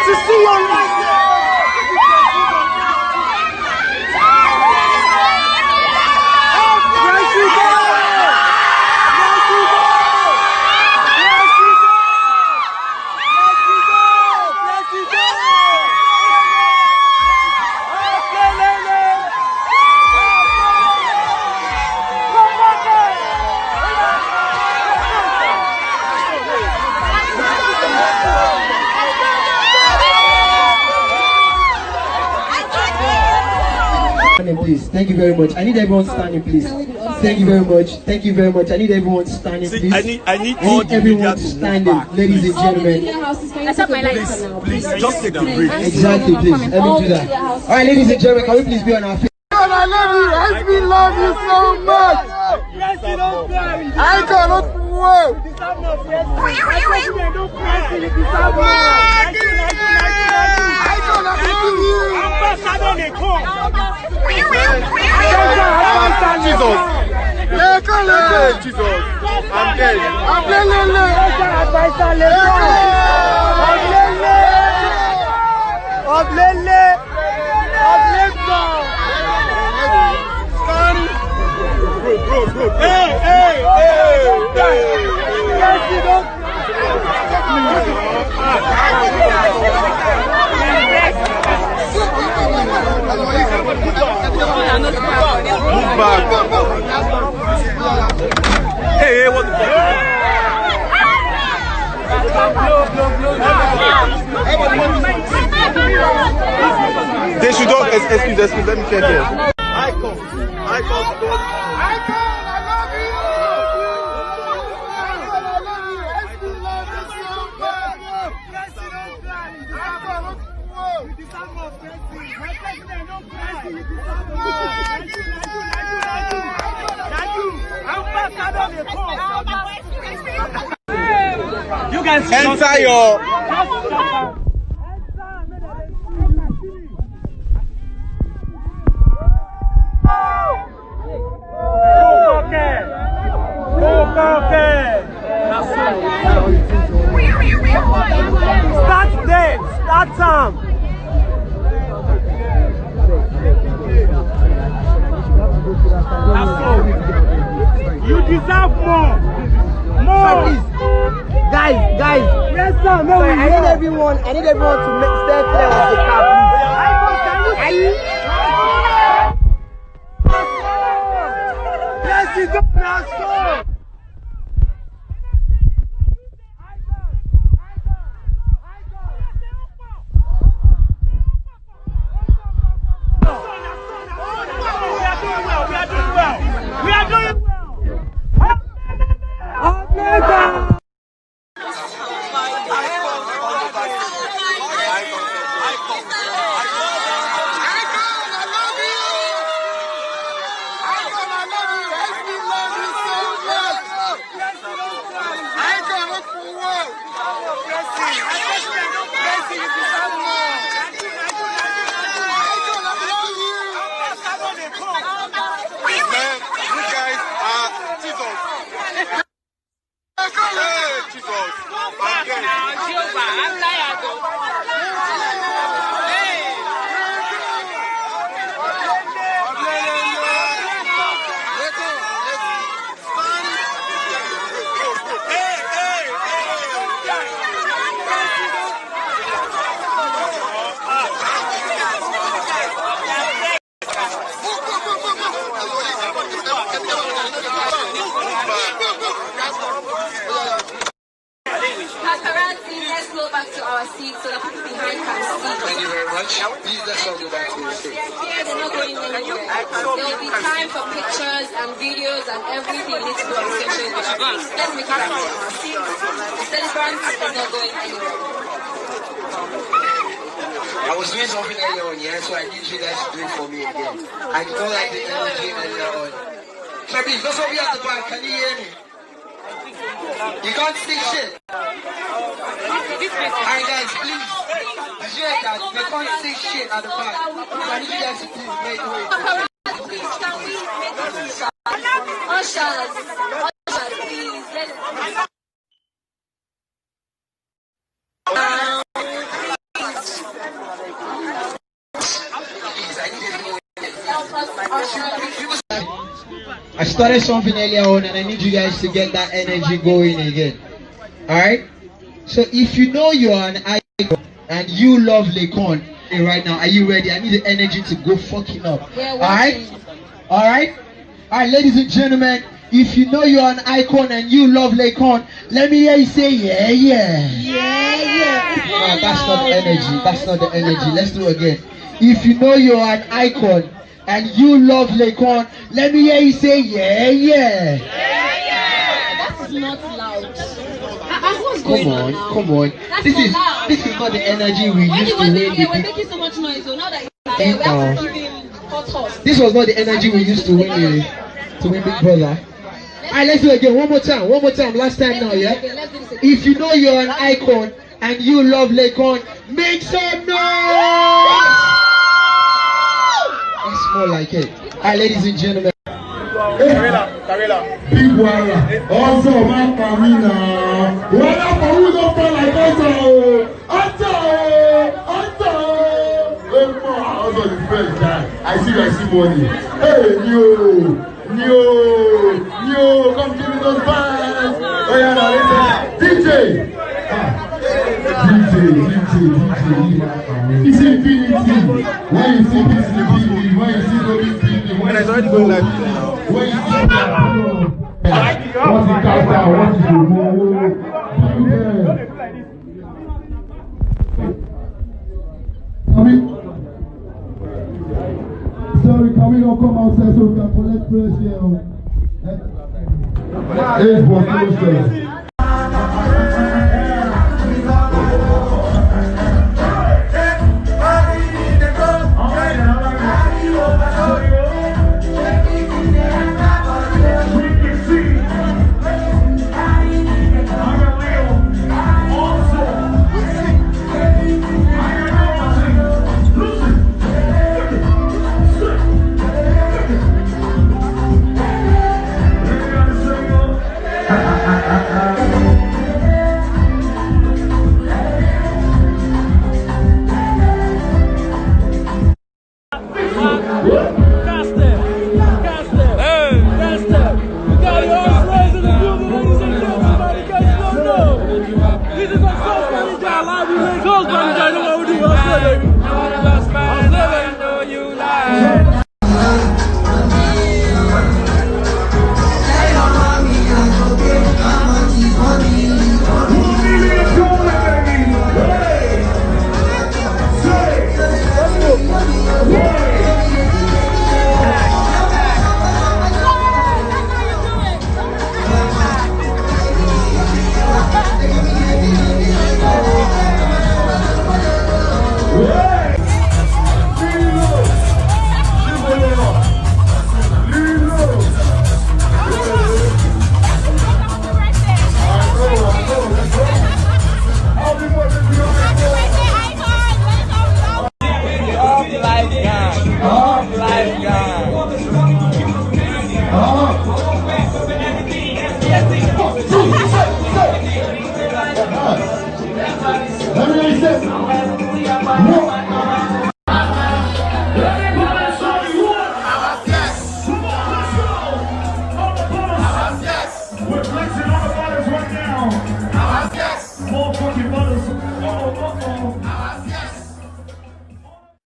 to see your life. Please, thank you very much. I need everyone standing, please. Thank you very much. Thank you very much. I need everyone standing, please. I need everyone standing, ladies and gentlemen. Please, just take a break. Exactly, please. Let me do that. All right, ladies and gentlemen, can we please be on our feet? I love you. I love you so much. I cannot wait. Jesus. Laycon. Jesus. I'm dead. I'm Hey, what the fuck? They should not excuse, let me check here. Icon, I love you. You guys enter your. Start there. Start time. You deserve more. Guys. Yes, sir. No, I need everyone to stay clear of the car, please. Yes, you don't ask for. We are doing well. Let's go back to our seats so the people behind can see. Thank you very much. Please, let's all go back to the seat. They're not going anywhere. There will be time for pictures and videos and everything needs to go on social media. Let's make it back to our seats. The celebrants are not going anywhere. I was doing something earlier on, yeah, so I need you guys to do it for me again. I don't like the energy earlier on. So please, those of you at the back, can you hear me? You can't see shit. Alright guys, please. Did you hear that? They can't see shit at the back. So I need you guys to please make way. Please, can we make this shot? Ushers, please, let's... started something earlier on, and I need you guys to get that energy going again. Alright? So if you know you're an icon and you love Laycon right now, are you ready? I need the energy to go fucking up. Alright? Alright? Alright, ladies and gentlemen, if you know you're an icon and you love Laycon, let me hear you say yeah, yeah. Yeah, yeah. No, that's not the energy. That's not the energy. Let's do it again. If you know you're an icon and you love Laycon, let me hear you say yeah, yeah. Yeah, yeah. That is not loud. What's going Come on, now? come on. That's This is loud. not the energy we used to win. We're making so much noise, so now that you're there, we have to give him hot horse. This was not the energy we used to win with Big Brother. Alright, let's do it again. One more time. Last time now, yeah? If you know you're an icon and you love Laycon, make some noise! That's more like it. Alright, ladies and gentlemen. Big Wire. Also, my family now. What up? Who don't feel like also? Also the first guy. I see money. Hey, Neo, come give me those bags. Oh yeah, now listen. DJ. It's infinity. When you see this TV, when you see those TV, when it's already going like when you see what's the countdown, what is the move? Sorry, can we not come outside so we can collect fresh air? Age was closer. Let me say,